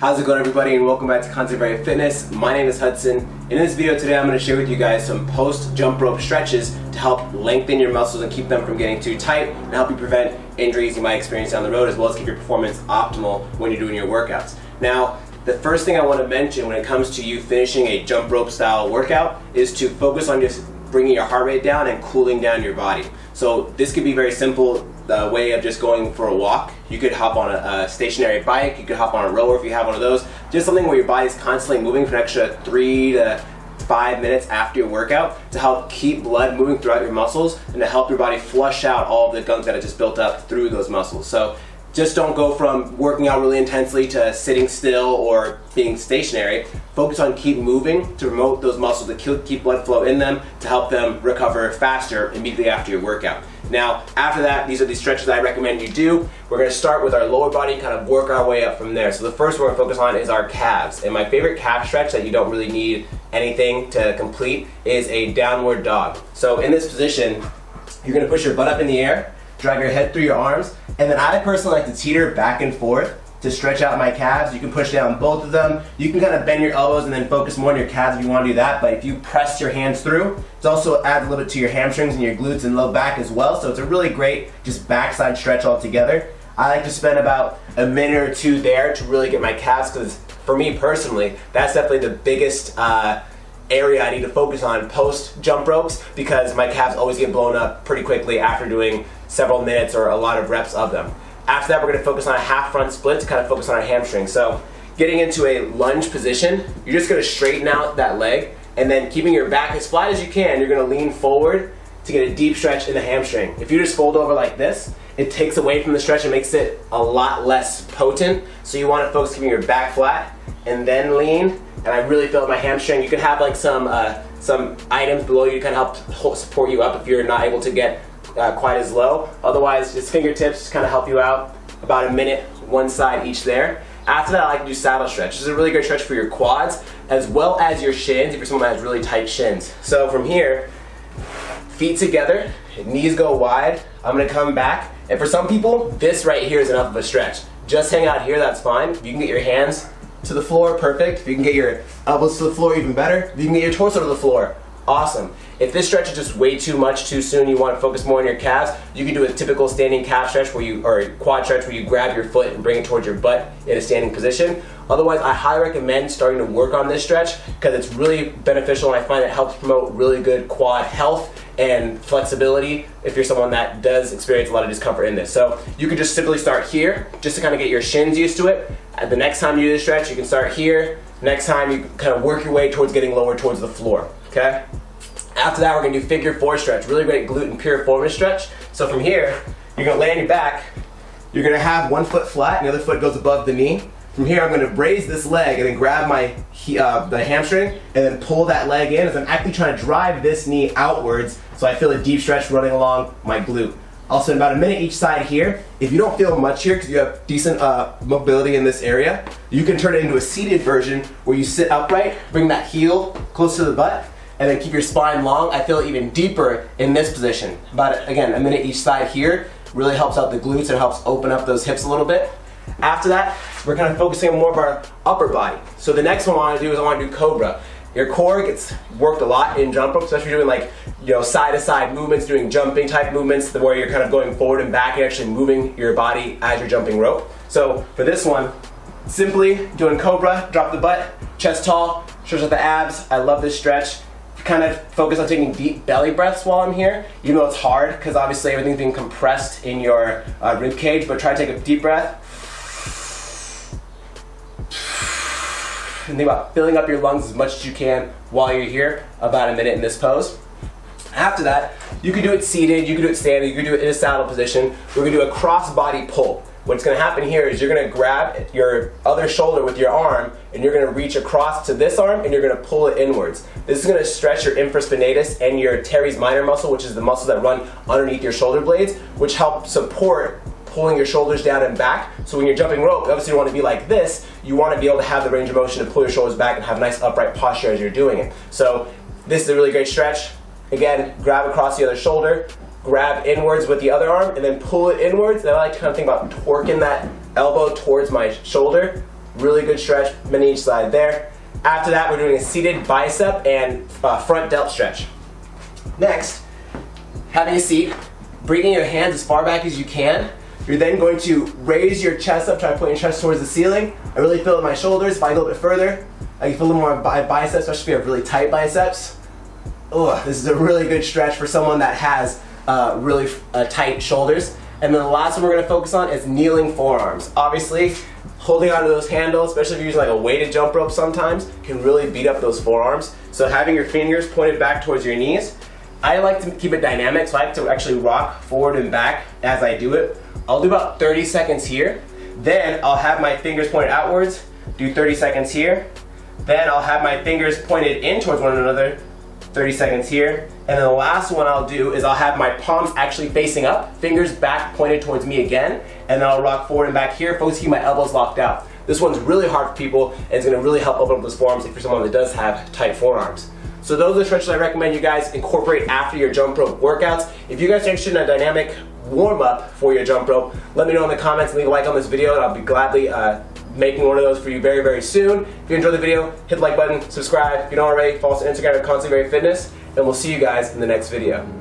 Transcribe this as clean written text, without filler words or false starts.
How's it going, everybody, and welcome back to ConstantlyVariedFitness. My name is Hudson. In this video today, I'm going to share with you guys some post jump rope stretches to help lengthen your muscles and keep them from getting too tight and help you prevent injuries you might experience down the road, as well as keep your performance optimal when you're doing your workouts. Now, the first thing I want to mention when it comes to you finishing a jump rope style workout is to focus on just bringing your heart rate down and cooling down your body. So this could be very simple, the way of just going for a walk. You could hop on a stationary bike, you could hop on a rower if you have one of those. Just something where your body's constantly moving for an extra 3 to 5 minutes after your workout to help keep blood moving throughout your muscles and to help your body flush out all the gunk that it just built up through those muscles. So just don't go from working out really intensely to sitting still or being stationary. Focus on keep moving to promote those muscles, to keep blood flow in them, to help them recover faster immediately after your workout. Now, after that, these are the stretches I recommend you do. We're going to start with our lower body and kind of work our way up from there. So the first one we're going to focus on is our calves. And my favorite calf stretch that you don't really need anything to complete is a downward dog. So in this position, you're going to push your butt up in the air, drive your head through your arms, and then I personally like to teeter back and forth to stretch out my calves. You can push down both of them. You can kind of bend your elbows and then focus more on your calves if you want to do that, but if you press your hands through, it also adds a little bit to your hamstrings and your glutes and low back as well, so it's a really great just backside stretch altogether. I like to spend about a minute or two there to really get my calves, because for me personally, that's definitely the biggest area I need to focus on post jump ropes, because my calves always get blown up pretty quickly after doing several minutes or a lot of reps of them. After that, we're going to focus on a half front split to kind of focus on our hamstrings. So getting into a lunge position, you're just going to straighten out that leg, and then keeping your back as flat as you can, you're going to lean forward to get a deep stretch in the hamstring. If you just fold over like this, it takes away from the stretch and makes it a lot less potent. So you want to focus keeping your back flat and then lean. And I really feel my hamstring. You can have like some items below you to kind of help support you up if you're not able to get quite as low. Otherwise, just fingertips just kind of help you out. About a minute, one side each there. After that, I like to do saddle stretch. This is a really great stretch for your quads as well as your shins if you're someone that has really tight shins. So from here, feet together, knees go wide. I'm going to come back. And for some people, this right here is enough of a stretch. Just hang out here, that's fine. If you can get your hands to the floor, perfect. If you can get your elbows to the floor, even better. If you can get your torso to the floor, awesome. If this stretch is just way too much too soon, you want to focus more on your calves, you can do a typical standing calf stretch or a quad stretch where you grab your foot and bring it towards your butt in a standing position. Otherwise, I highly recommend starting to work on this stretch because it's really beneficial, and I find it helps promote really good quad health and flexibility if you're someone that does experience a lot of discomfort in this. So you can just simply start here just to kind of get your shins used to it. And the next time you do this stretch, you can start here. Next time, you kind of work your way towards getting lower towards the floor, okay? After that, we're going to do figure four stretch, really great glute and piriformis stretch. So from here, you're going to lay on your back. You're going to have one foot flat and the other foot goes above the knee. From here, I'm going to raise this leg and then grab the hamstring and then pull that leg in as I'm actually trying to drive this knee outwards so I feel a deep stretch running along my glute. I'll spend about a minute each side here. If you don't feel much here because you have decent mobility in this area, you can turn it into a seated version where you sit upright, bring that heel close to the butt, and then keep your spine long. I feel even deeper in this position. About, again, a minute each side here. Really helps out the glutes and helps open up those hips a little bit. After that, we're kind of focusing on more of our upper body. So the next one I want to do is I want to do Cobra. Your core gets worked a lot in jump rope, especially doing like, side to side movements, doing jumping type movements where you're kind of going forward and back and actually moving your body as you're jumping rope. So for this one, simply doing Cobra, drop the butt, chest tall, stretch out the abs. I love this stretch. Kind of focus on taking deep belly breaths while I'm here, even though it's hard because obviously everything's being compressed in your rib cage, but try to take a deep breath. And think about filling up your lungs as much as you can while you're here, about a minute in this pose. After that, you can do it seated, you can do it standing, you can do it in a saddle position. We're going to do a cross body pull. What's going to happen here is you're going to grab your other shoulder with your arm and you're going to reach across to this arm and you're going to pull it inwards. This is going to stretch your infraspinatus and your teres minor muscle, which is the muscles that run underneath your shoulder blades, which help support pulling your shoulders down and back. So when you're jumping rope, obviously you want to be like this. You want to be able to have the range of motion to pull your shoulders back and have a nice upright posture as you're doing it. So this is a really great stretch. Again, grab across the other shoulder, grab inwards with the other arm, and then pull it inwards. And I like to kind of think about twerking that elbow towards my shoulder, Really good stretch, many each side there. After that, we're doing a seated bicep and front delt stretch. Next, having a seat, bringing your hands as far back as you can. You're then going to raise your chest up, try to point your chest towards the ceiling. I really feel it in my shoulders. If I go a bit further, I can feel a little more in my biceps, especially if you have really tight biceps. Oh, this is a really good stretch for someone that has really tight shoulders. And then the last one we're going to focus on is kneeling forearms. Obviously, holding onto those handles, especially if you're using like a weighted jump rope sometimes, can really beat up those forearms. So having your fingers pointed back towards your knees. I like to keep it dynamic, so I like to actually rock forward and back as I do it. I'll do about 30 seconds here. Then I'll have my fingers pointed outwards, do 30 seconds here. Then I'll have my fingers pointed in towards one another, 30 seconds here. And then the last one I'll do is I'll have my palms actually facing up, fingers back pointed towards me again, and then I'll rock forward and back here, focusing my elbows locked out. This one's really hard for people, and it's gonna really help open up those forearms if you're someone that does have tight forearms. So those are the stretches I recommend you guys incorporate after your jump rope workouts. If you guys are interested in a dynamic warm-up for your jump rope, let me know in the comments and leave a like on this video, and I'll be gladly making one of those for you very, very soon. If you enjoyed the video, hit the like button, subscribe. If you don't already, follow us on Instagram at ConstantlyVariedFitness, and we'll see you guys in the next video.